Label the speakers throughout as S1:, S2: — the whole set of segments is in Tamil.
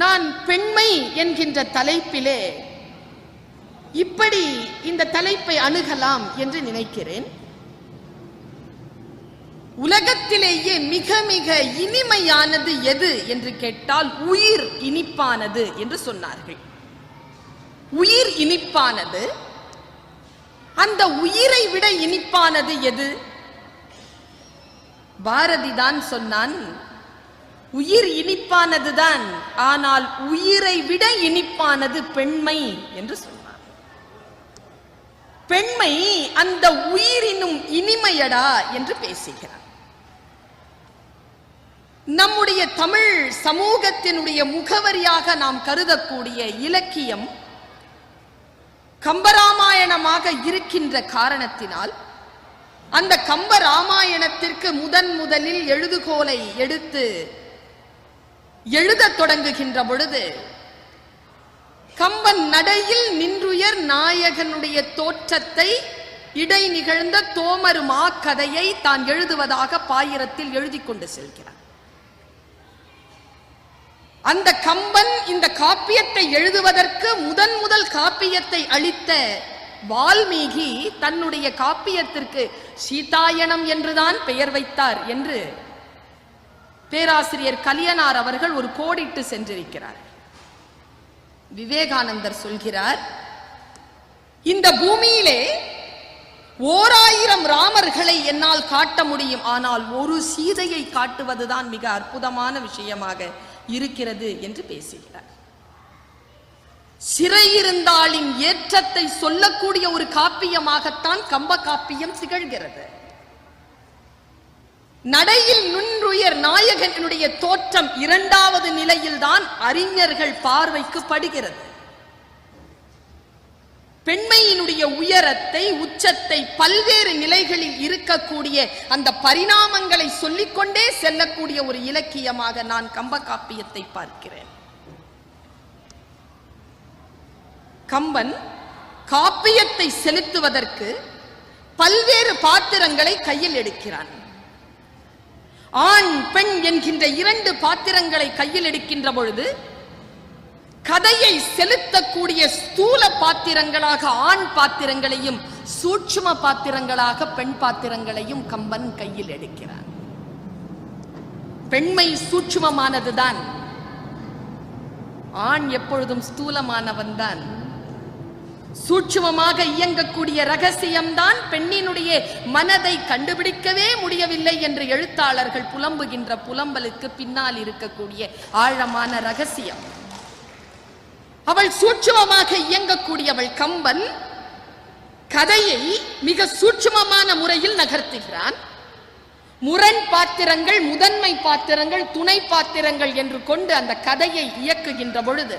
S1: நான் பெண்மை என்கின்ற தலைப்பிலே இப்படி இந்த தலைப்பை அணுகலாம் என்று நினைக்கிறேன். உலகத்திலேயே மிக மிக இனிமையானது எது என்று கேட்டால் உயிர் இனிப்பானது என்று சொன்னார்கள். உயிர் இனிப்பானது. அந்த உயிரை விட இனிப்பானது எது? பாரதி தான் சொன்னான், உயிர் இனிப்பானதுதான், ஆனால் உயிரை விட இனிப்பானது பெண்மை என்று சொன்னார். பெண்மை அந்த உயிரினும் இனிமையடா என்று பேசுகிறார். நம்முடைய தமிழ் சமூகத்தினுடைய முகவரியாக நாம் கருதக்கூடிய இலக்கியம் கம்பராமாயணமாக இருக்கின்ற காரணத்தினால் அந்த கம்பராமாயணத்திற்கு முதலில் எழுதுகோலை எடுத்து எழுதத் தொடங்குகின்ற பொழுது கம்பன் நடையில் நின்றுயர் நாயகனுடைய தோற்றத்தை இடை நிகழ்ந்த தோமரு மாக்கதையை தான் எழுதுவதாக பாயிரத்தில் எழுதி கொண்டு செல்கிறார். அந்த கம்பன் இந்த காப்பியத்தை எழுதுவதற்கு முதல் காப்பியத்தை அளித்த வால்மீகி தன்னுடைய காப்பியத்திற்கு சீதாயனம் என்றுதான் பெயர் வைத்தார் என்று பேராசிரியர் கலியனார் அவர்கள் ஒரு கோடிட்டு சென்றிருக்கிறார். விவேகானந்தர் சொல்கிறார், இந்த பூமியிலே 1000 ராமர்களை என்னால் காட்ட முடியும், ஆனால் ஒரு சீதையை காட்டுவதுதான் மிக அற்புதமான விஷயமாக இருக்கிறது என்று பேசுகிறார். சிறையிருந்தாளின் ஏற்றத்தை சொல்லக்கூடிய ஒரு காப்பியமாகத்தான் கம்ப காப்பியம் திகழ்கிறது. நடையில் நின்றுயர் நாயகனுடைய தோற்றம் 2வது நிலையில்தான் அறிஞர்கள் பார்வைக்கு படுகிறது. பெண்மையினுடைய உயரத்தை, உச்சத்தை, பல்வேறு நிலைகளில் இருக்கக்கூடிய அந்த பரிணாமங்களை சொல்லிக்கொண்டே செல்லக்கூடிய ஒரு இலக்கியமாக நான் கம்ப காப்பியத்தை பார்க்கிறேன். கம்பன் காப்பியத்தை செலுத்துவதற்கு பல்வேறு பாத்திரங்களை கையில் எடுக்கிறான். ஆண் பெண் என்கின்ற 2 பாத்திரங்களை கையில் எடுக்கின்ற பொழுது கதையை செலுத்தக்கூடிய ஸ்தூல பாத்திரங்களாக ஆண் பாத்திரங்களையும் சூட்சும பாத்திரங்களாக பெண் பாத்திரங்களையும் கம்பன் கையில் எடுக்கிறான். பெண்மை சூட்சுமமானதுதான், ஆண் எப்பொழுதும் ஸ்தூலமானவன் தான். சூட்சுமமாக இயங்கக்கூடிய ரகசியம்தான் பெண்ணினுடைய மனதை கண்டுபிடிக்கவே முடியவில்லை என்று எழுத்தாளர்கள் புலம்புகின்ற புலம்பலுக்கு பின்னால் இருக்கக்கூடிய ஆழமான ரகசியம். அவள் சூட்சுமமாக இயங்கக்கூடியவள். கம்பன் கதையை மிக சூட்சுமமான முறையில் நகர்த்துகிறான். முரண் பாத்திரங்கள், முதன்மை பாத்திரங்கள், துணை பாத்திரங்கள் என்று கொண்டு அந்த கதையை இயக்குகின்ற பொழுது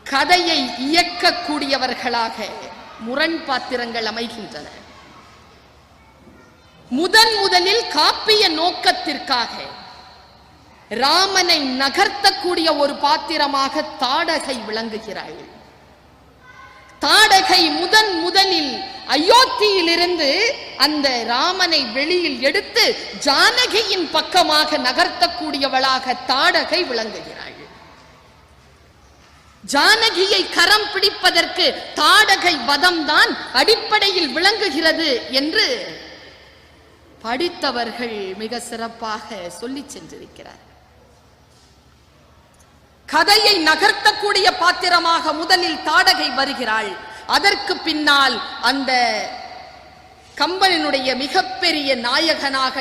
S1: கதையை இயக்கக்கூடியவர்களாக முரண் பாத்திரங்கள் அமைகின்றன. முதலில் காப்பிய நோக்கத்திற்காக ராமனை நகர்த்தக்கூடிய ஒரு பாத்திரமாக தாடகை விளங்குகிறாள். தாடகை முதலில் அயோத்தியிலிருந்து அந்த ராமனை வெளியில் எடுத்து ஜானகியின் பக்கமாக நகர்த்தக்கூடியவளாக தாடகை விளங்குகிறாள். ஜானகியை கரம் பிடிப்பதற்கு தாடகை வதம்தான் அடிப்படையில் விளங்குகிறது என்று படித்தவர்கள் மிக சிறப்பாக சொல்லி சென்றிருக்கிறார். கதையை நகர்த்தக்கூடிய பாத்திரமாக முதலில் தாடகை வருகிறாள். அதற்கு பின்னால் அந்த கம்பனினுடைய மிகப்பெரிய நாயகனாக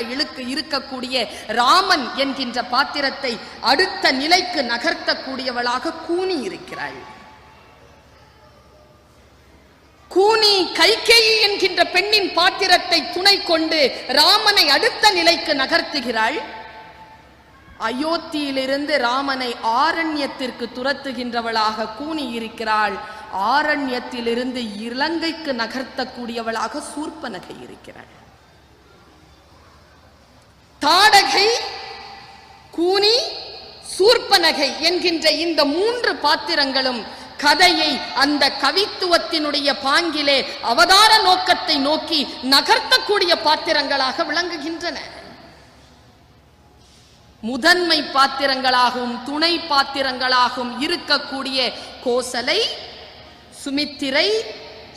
S1: இருக்கக்கூடிய ராமன் என்கின்ற பாத்திரத்தை அடுத்த நிலைக்கு நகர்த்தக்கூடியவளாக கூனி இருக்கிறாள். கூனி கைகேயி என்கின்ற பெண்ணின் பாத்திரத்தை துணை கொண்டு ராமனை அடுத்த நிலைக்கு நகர்த்துகிறாள். அயோத்தியிலிருந்து ராமனை ஆரண்யத்திற்கு துரத்துகின்றவளாக கூனி இருக்கிறாள். ஆரண்யத்திலிருந்து இலங்கைக்கு நகர்த்தக்கூடியவளாக சூர்பனகை இருக்கிறாள். தாடகை, கூனி, சூர்பனகை என்கின்ற இந்த 3 பாத்திரங்களும் கதையை அந்த கவித்துவத்தினுடைய பாங்கிலே அவதார நோக்கத்தை நோக்கி நகர்த்தக்கூடிய பாத்திரங்களாக விளங்குகின்றன. முதன்மை பாத்திரங்களாகவும் துணை பாத்திரங்களாகவும் இருக்கக்கூடிய கோசலை, சுமித்திரை,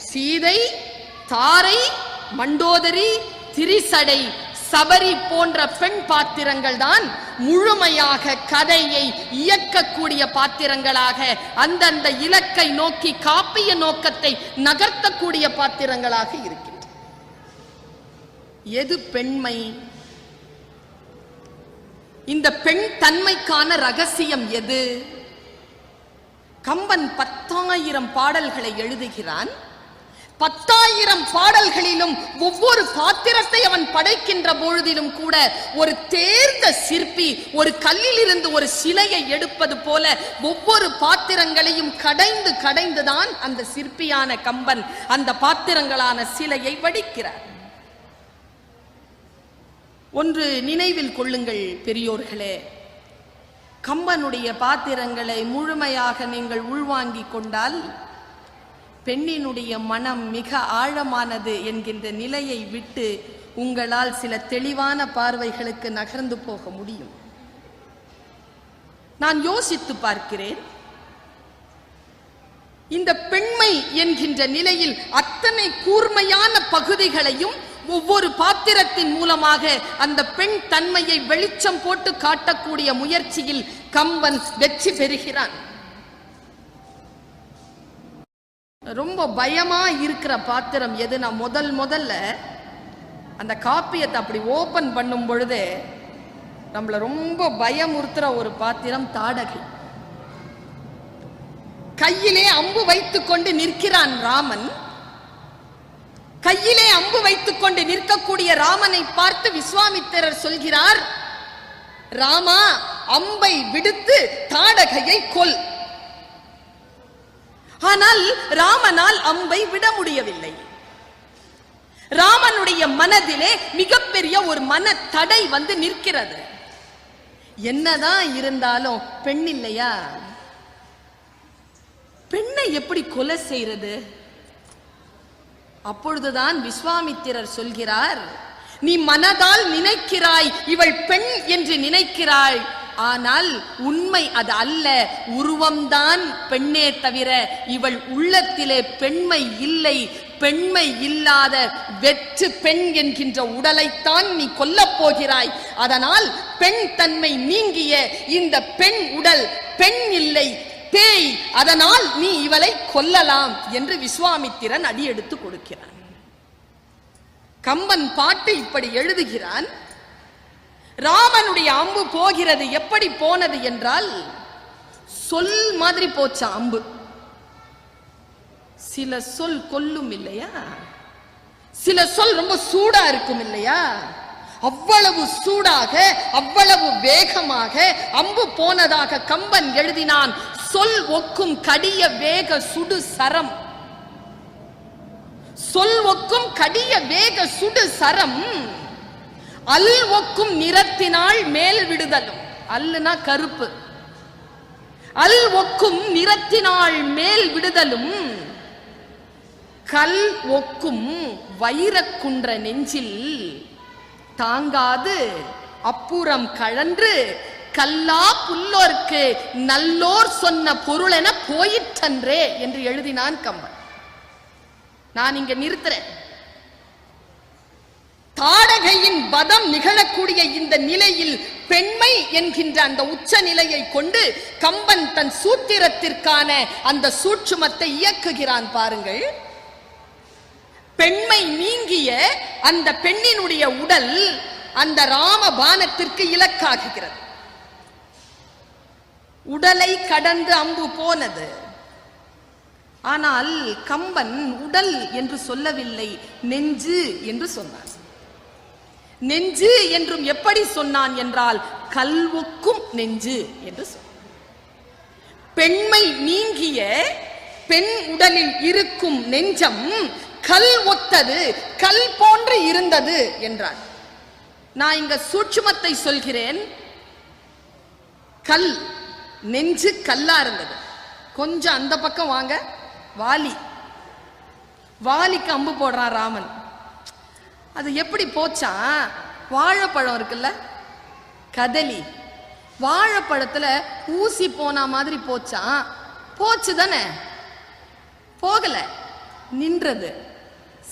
S1: சீதை, தாரை, மண்டோதரி, திரிசடை, சபரி போன்ற பெண் பாத்திரங்கள் தான் முழுமையாக கதையை இயக்கக்கூடிய பாத்திரங்களாக, அந்தந்த இலக்கை நோக்கி காப்பிய நோக்கத்தை நகர்த்தக்கூடிய பாத்திரங்களாக இருக்கின்றன. எது பெண்மை? இந்த பெண் தன்மைக்கான ரகசியம் எது? கம்பன் 10,000 பாடல்களை எழுதுகிறான். 10,000 பாடல்களிலும் ஒவ்வொரு பாத்திரத்தை அவன் படைக்கின்ற பொழுதிலும் கூட ஒரு தேர்ந்த சிற்பி ஒரு கல்லில் இருந்து ஒரு சிலையை எடுப்பது போல ஒவ்வொரு பாத்திரங்களையும் கடைந்து கடைந்துதான் அந்த சிற்பியான கம்பன் அந்த பாத்திரங்களான சிலையை வடிக்கிறார். ஒன்று நினைவில் கொள்ளுங்கள் பெரியோர்களே, கம்பனுடைய பாத்திரங்களை முழுமையாக நீங்கள் உள்வாங்கிக் கொண்டால் பெண்ணினுடைய மனம் மிக ஆழமானது என்கின்ற நிலையை விட்டு உங்களால் சில தெளிவான பார்வைகளுக்கு நகர்ந்து போக முடியும். நான் யோசித்து பார்க்கிறேன், இந்த பெண்மை என்கின்ற நிலையில் அத்தனை கூர்மையான பகுதிகளையும் ஒவ்வொரு பாத்திரத்தின் மூலமாக அந்த பெண் தன்மையை வெளிச்சம் போட்டு காட்டக்கூடிய முயற்சியில் கம்பன் வெற்றி பெறுகிறான். ரொம்ப பயமா இருக்கிற பாத்திரம் எது? நான் முதல்ல அந்த காப்பியத்தை அப்படி ஓபன் பண்ணும் பொழுது நம்மள ரொம்ப பயமுறுத்துற ஒரு பாத்திரம் தாடகை. கையிலே அம்பு வைத்துக் கொண்டு நிற்கிறான் ராமன். கையிலே அம்பு வைத்துக் கொண்டு நிற்கக்கூடிய ராமனை பார்த்து விஸ்வாமித்திரர் சொல்கிறார், ராமா, அம்பை விடுத்து தாடகையை கொல். ஆனால் ராமனால் அம்பை விட முடியவில்லை. ராமனுடைய மனதிலே மிகப்பெரிய ஒரு மன தடை வந்து நிற்கிறது. என்னதான் இருந்தாலும் பெண் இல்லையா? பெண்ணை எப்படி கொலை செய்யறது? அப்பொழுதுதான் விஸ்வாமித்திரர் சொல்கிறார், நீ மனதால் நினைக்கிறாய் இவள் பெண் என்று நினைக்கிறாய், ஆனால் உண்மை அது அல்ல. உருவம்தான் பெண்ணே தவிர இவள் உள்ளத்திலே பெண்மை இல்லை. பெண்மை இல்லாத வெற்று பெண் என்கின்ற உடலைத்தான் நீ கொல்லப் போகிறாய். அதனால் பெண் தன்மை நீங்கிய இந்த பெண் உடல் பெண் இல்லை, பேய். அதனால் நீ இவளை கொல்லலாம் என்று விஸ்வாமித்திரன் அடியெடுத்து கொடுக்கிறான். கம்பன் பாட்டு இப்படி எழுதுகிறான். ராமனுடைய அம்பு போகிறது. எப்படி போனது என்றால் சொல் மாதிரி போச்சா அம்பு. சில சொல் கொல்லும் இல்லையா? சில சொல் ரொம்ப சூடா இருக்கும் இல்லையா? அவ்வளவு சூடாக அவ்வளவு வேகமாக அம்பு போனதாக கம்பன் எழுதினான். சொல் ஒக்கும் கடிய வேக சுடு சரம். சொல் ஒக்கும் கடிய வேக சுடு சரம். அல் ஒக்கும் நிறத்தினால் மேல் விடுதலும். அல்லுனா கருப்பு. அல் ஒக்கும் நிறத்தினால் மேல் விடுதலும். கல் ஒக்கும் வைரக்குன்ற நெஞ்சில் தாங்காது அப்புறம் கழன்று கல்லா புல்லோர்க்கு நல்லோர் சொன்ன பொருள் என போயிற்றன்றே என்று எழுதினான் கம்பன். நான் இங்க நிறுத்துறேன். தாடகையின் வதம் நிகழக்கூடிய இந்த நிலையில் பெண்மை என்கின்ற அந்த உச்ச நிலையை கொண்டு கம்பன் தன் சூத்திரத்திற்கான அந்த சூட்சுமத்தை இயக்குகிறான். பாருங்கள், பெண்மை நீங்கிய அந்த பெண்ணினுடைய உடல் அந்த ராமபானத்திற்கு இலக்காகுகிறது. உடலை கடந்து அம்பு போனது. ஆனால் கம்பன் உடல் என்று சொல்லவில்லை, நெஞ்சு என்று சொன்னான். நெஞ்சு என்றும் எப்படி சொன்னான் என்றால் கல்வொக்கும் நெஞ்சு என்று சொன்னான். பெண்மை நீங்கிய பெண் உடலில் இருக்கும் நெஞ்சம் கல் ஒத்தது, கல் போன்று இருந்தது என்றார். நான் இங்க சூட்சுமத்தை சொல்கிறேன். கல், நெஞ்சு கல்லா இருந்தது. கொஞ்சம் அந்த பக்கம் வாங்க. வாலிக்கு அம்பு போடுறான் ராமன். அது எப்படி போச்சா? வாழைப்பழம் இருக்குல்ல, கதலி, வாழைப்பழத்துல ஊசி போன மாதிரி போச்சான், போச்சு தானே, போகல, நின்றது,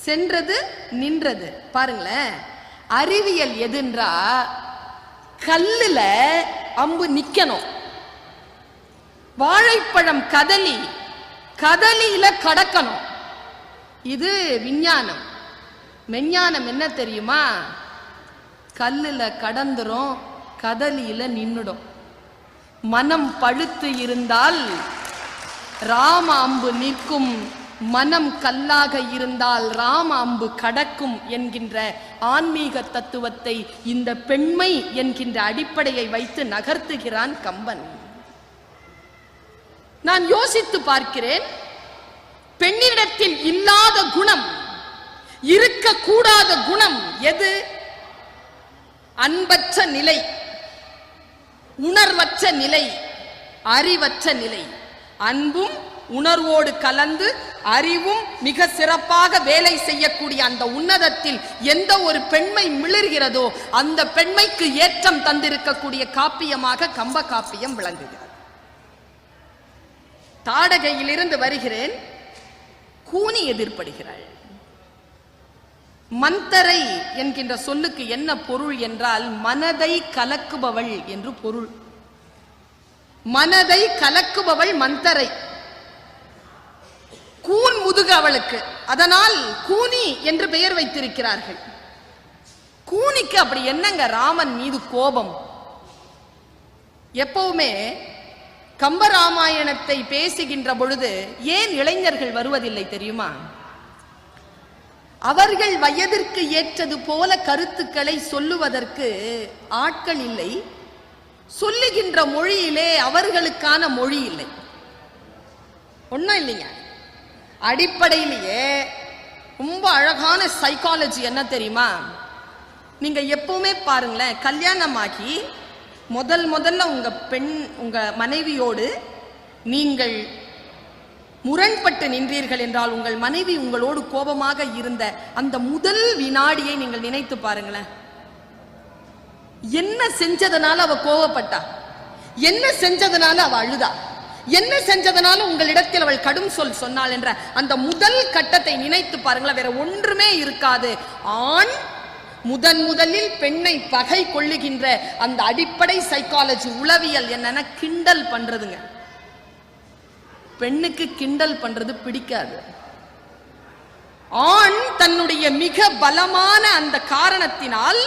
S1: சென்றது, நின்றது. பாருங்களேன், அறிவியல் எதுன்றா கல்லுல அம்பு நிக்கணும், வாழைப்பழம் கதலி, கதலியில கடக்கணும். இது விஞ்ஞானம். மெஞ்ஞானம் என்ன தெரியுமா? கல்லுல கடந்துரும், கதலியில நின்னுடும். மனம் பழுத்து இருந்தால் ராம அம்பு நிற்கும், மனம் கல்லாக இருந்தால் ராம அம்பு கடக்கும் என்கின்ற ஆன்மீக தத்துவத்தை இந்த பெண்மை என்கின்ற அடிப்படையை வைத்து நகர்த்துகிறான் கம்பன். நான் யோசித்து பார்க்கிறேன், பெண்ணிடத்தில் இல்லாத குணம், இருக்கக்கூடாத குணம் எது? அன்பற்ற நிலை, உணர்வற்ற நிலை, அறிவற்ற நிலை. அன்பும் உணர்வோடு கலந்து அறிவும் மிக சிறப்பாக வேலை செய்யக்கூடிய அந்த உன்னதத்தில் எந்த ஒரு பெண்மை மிளர்கிறதோ அந்த பெண்மைக்கு ஏற்றம் தந்திருக்கக்கூடிய காப்பியமாக கம்ப காப்பியம் விளங்குகிறது. தாடகையிலிருந்து வருகிறேன். கூனி எதிர்ப்படுகிறாள். மந்தரை என்கின்ற சொல்லுக்கு என்ன பொருள் என்றால் மனதை கலக்குபவள் என்று பொருள். மனதை கலக்குபவள் மந்தரை. கூன் முதுகு அவளுக்கு, அதனால் கூனி என்று பெயர் வைத்திருக்கிறார்கள். கூனிக்கு அப்படி என்னங்க ராமன் மீது கோபம்? எப்பவுமே கம்பராமாயணத்தை பேசுகின்ற பொழுது ஏன் இளைஞர்கள் வருவதில்லை தெரியுமா? அவர்கள் வயதிற்கு ஏற்றது போல கருத்துக்களை சொல்லுவதற்கு ஆட்கள் இல்லை, சொல்லுகின்ற மொழியிலே அவர்களுக்கான மொழி இல்லை. ஒன்றும் இல்லைங்க, அடிப்படையிலேயே ரொம்ப அழகான சைக்காலஜி என்ன தெரியுமா? நீங்க எப்பவுமே பாருங்களேன், கல்யாணமாகி முதல்ல உங்க மனைவியோடு நீங்கள் முரண்பட்டு நின்றீர்கள் என்றால், உங்கள் மனைவி உங்களோடு கோபமாக இருந்த அந்த முதல் வினாடியை நீங்கள் நினைத்து பாருங்களேன். என்ன செஞ்சதனால அவ கோபப்பட்டா? என்ன செஞ்சதனால அவ அழுதா? என்ன செஞ்சதனால உங்களிடத்தில் அவள் கடும் சொல் சொன்னாள் என்ற அந்த முதல் கட்டத்தை நினைத்து பாருங்களேன். வேற ஒன்றுமே இருக்காது. ஆண் முதலில் பெண்ணை பகை கொள்ளுகின்ற அந்த அடிப்படை சைக்காலஜி, உளவியல் என்னன்னா கிண்டல் பண்றதுங்க. பெண்ணுக்கு கிண்டல் பண்றது பிடிக்காது. ஆண் தன்னுடைய மிக பலமான அந்த காரணத்தினால்,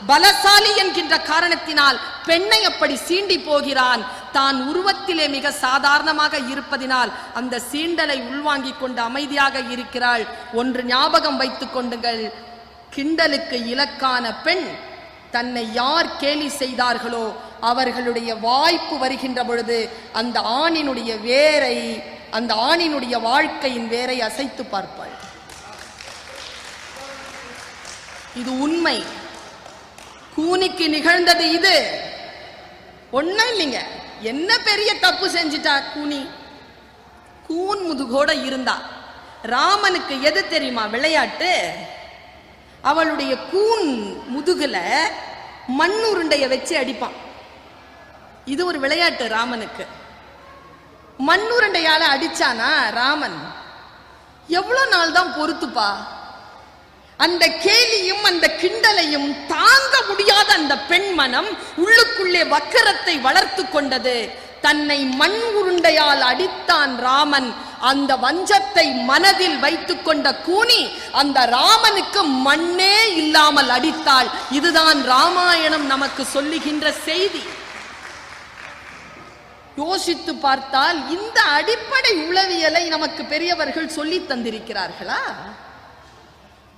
S1: பலசாலி என்கின்ற காரணத்தினால் பெண்ணை அப்படி சீண்டி போகிறான். தான் உருவத்திலே மிக சாதாரணமாக இருப்பதினால் அந்த சீண்டலை உள்வாங்கிக் கொண்டு அமைதியாக இருக்கிறாள். ஒன்று ஞாபகம் வைத்துக் கொண்டுங்கள், கிண்டலுக்கு இலக்கான பெண் தன்னை யார் கேலி செய்தார்களோ அவர்களுடைய வாய்ப்பு வருகின்ற பொழுது அந்த ஆணினுடைய வேரை, அந்த ஆணினுடைய வாழ்க்கையின் வேரை அசைத்து பார்ப்பாள். இது உண்மை. கூனிக்கு நிகழ்ந்தது இது. ஒன்னும் இல்லைங்க, என்ன பெரிய தப்பு செஞ்சிட்டா கூனி? கூன் முதுகோட இருந்தா. ராமனுக்கு எது தெரியுமா விளையாட்டு? அவளுடைய கூன் முதுகுல மண்ணுருண்டைய வச்சு அடிப்பான். இது ஒரு விளையாட்டு ராமனுக்கு. மண்ணுருண்டையால அடிச்சானா ராமன் எவ்வளவு நாள் தான் பொறுத்துப்பா? அந்த கேலியும் அந்த கிண்டலையும் தாங்க முடியாத அந்த பெண் மனம் உள்ளுக்குள்ளே வக்கரத்தை வளர்த்து கொண்டது. தன்னை மண் உருண்டையால் அடித்தான் ராமன். அந்த வஞ்சத்தை மனதில் வைத்துக் கொண்ட கூனி அந்த ராமனுக்கு மண்ணே இல்லாமல் அடித்தாள். இதுதான் ராமாயணம் நமக்கு சொல்லுகின்ற செய்தி. யோசித்து பார்த்தால் இந்த அடிப்படை உளவியலை நமக்கு பெரியவர்கள் சொல்லி தந்திருக்கிறார்களா?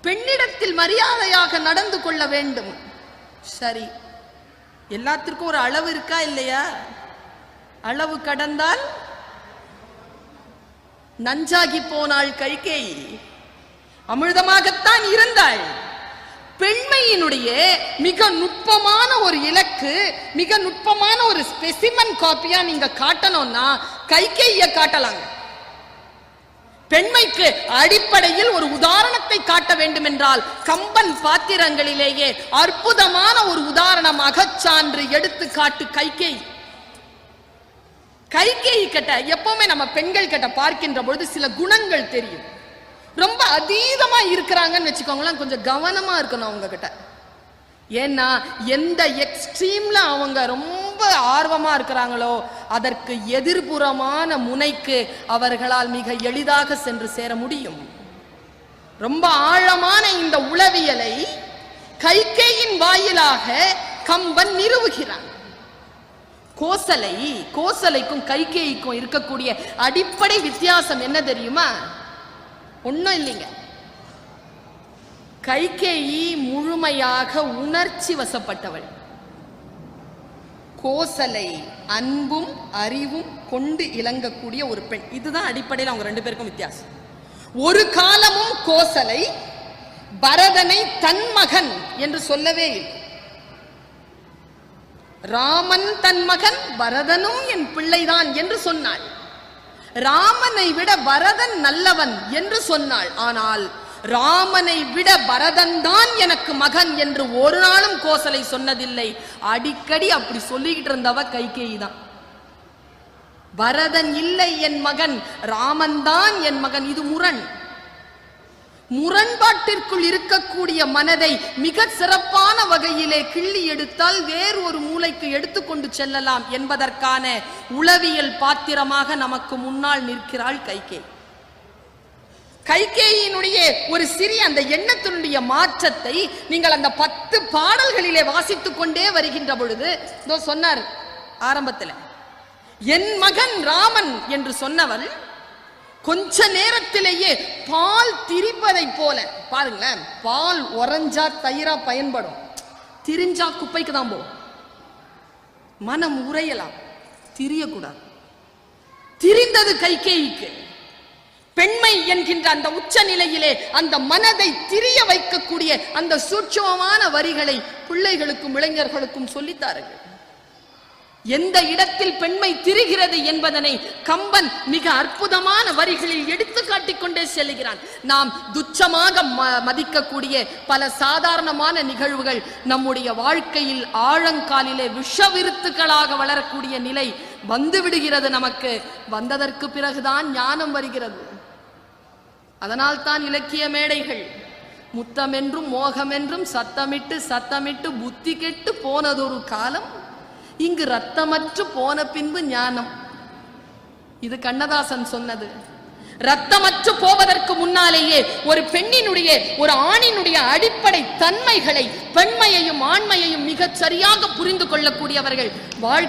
S1: பெண்ணிடத்தில் மரியாதையாக நடந்து கொள்ள வேண்டும். சரி, எல்லாத்திற்கும் ஒரு அளவு இருக்கா இல்லையா? அளவு கடந்தால் நஞ்சாகி போனாள் கைகேயி. அமிர்தமாகத்தான் இருந்தாள். பெண்மையினுடைய மிக நுட்பமான ஒரு இலக்கு, மிக நுட்பமான ஒரு ஸ்பெசிமன் காப்பியா நீங்க காட்டணும்னா கைகேயிய காட்டலாங்க. பெண்மைக்கு அடிப்படையில் ஒரு உதாரணத்தை காட்ட வேண்டும் என்றால் கம்பன் பாத்திரங்களிலேயே அற்புதமான ஒரு உதாரணம், அகச்சான்று எடுத்துக்காட்டு கைகேயி. கைகேயி கிட்ட எப்பவுமே நம்ம பெண்கள் கிட்ட பார்க்கின்ற பொழுது சில குணங்கள் தெரியும். ரொம்ப அதீதமா இருக்கிறாங்கன்னு வச்சுக்கோங்களேன், கொஞ்சம் கவனமா இருக்கணும் அவங்க கிட்ட. ஏன்னா எந்த எக்ஸ்ட்ரீம்ல அவங்க ரொம்ப ஆர்வமா இருக்கிறாங்களோ அதற்கு எதிர்புறமான முனைக்கு அவர்களால் மிக எளிதாக சென்று சேர முடியும். ரொம்ப ஆழமான இந்த உளவியலை கைகேயின் வாயிலாக கம்பன் நிறுவுகிறான். கோசலைக்கும் கைகேயிக்கும் இருக்கக்கூடிய அடிப்படை வித்தியாசம் என்ன தெரியுமா? ஒன்னும் இல்லைங்க. கைகேயி முழுமையாக உணர்ச்சி வசப்பட்டவள். கோசலை அன்பும் அறிவும் கொண்டு இலங்கக்கூடிய ஒரு பெண். இதுதான் அடிப்படையில் அவங்க ரெண்டு பேருக்கும் வித்தியாசம். ஒரு காலமும் கோசலை பரதனை தன் மகன் என்று சொல்லவே இல்லை. ராமன் தன் மகன், பரதனும் என் பிள்ளைதான் என்று சொன்னாள். ராமனை விட பரதன் நல்லவன் என்று சொன்னாள். ஆனால் ராமனை விட பரதன் தான் எனக்கு மகன் என்று ஒரு நாளும் கோசலை சொன்னதில்லை. அடிக்கடி அப்படி சொல்லிக்கிட்டு இருந்தவ கைகேயி தான். பரதன் இல்லை என் மகன், ராமன் தான் என் மகன். இது முரண்பாட்டிற்குள் இருக்கக்கூடிய மனதை மிக சிறப்பான வகையிலே கிள்ளி எடுத்தால் வேறு ஒரு மூலைக்கு எடுத்துக்கொண்டு செல்லலாம் என்பதற்கான உளவியல் பாத்திரமாக நமக்கு முன்னால் நிற்கிறாள் கைகேயி. கைகேயினுடைய ஒரு சிறிய அந்த எண்ணத்தினுடைய மாற்றத்தை நீங்கள் அந்த 10 பாடல்களிலே வாசித்துக் கொண்டே வருகின்ற பொழுது சொன்னார் ஆரம்பத்தில், என் மகன் ராமன் என்று சொன்னவள் கொஞ்ச நேரத்திலேயே பால் திரிப்பதை போல, பாருங்களேன், பால் உறைஞ்சா தயிரா பயன்படும், திரிஞ்சா குப்பைக்கு தான் போகும். மனம் உறையலாம், திரியக்கூடாது. திரிந்தது கைகேயிக்கு. பெண்மை என்கின்ற அந்த உச்ச நிலையிலே அந்த மனதை திரிய வைக்கக்கூடிய அந்த சூட்சமமான வரிகளை பிள்ளைகளுக்கும் இளைஞர்களுக்கும் சொல்லித்தார்கள். எந்த இடத்தில் பெண்மை திரிகிறது என்பதனை கம்பன் மிக அற்புதமான வரிகளில் எடுத்து காட்டிக்கொண்டே செல்கிறான். நாம் துச்சமாக மதிக்கக்கூடிய பல சாதாரணமான நிகழ்வுகள் நம்முடைய வாழ்க்கையில் ஆழங்காலிலே விஷவிருத்துக்களாக வளரக்கூடிய நிலை வந்துவிடுகிறது. நமக்கு வந்ததற்கு பிறகுதான் ஞானம் வருகிறது. அதனால் தான் இலக்கிய மேடைகள் முத்தமென்றும் மோகமென்றும் சத்தமிட்டு புத்தி கெட்டு போனதொரு காலம், இங்கு ரத்தமற்று போன பின்பு ஞானம். இது கண்ணதாசன் சொன்னது. ரத்தமற்று போவதற்கு முன்னாலேயே ஒரு பெண்ணினுடைய ஒரு ஆணினுடைய அடிப்படை தன்மைகளை, பெண்மையையும் ஆண்மையையும் மிகச் சரியாக புரிந்து கொள்ளக்கூடியவர்கள் வாழ்க்கை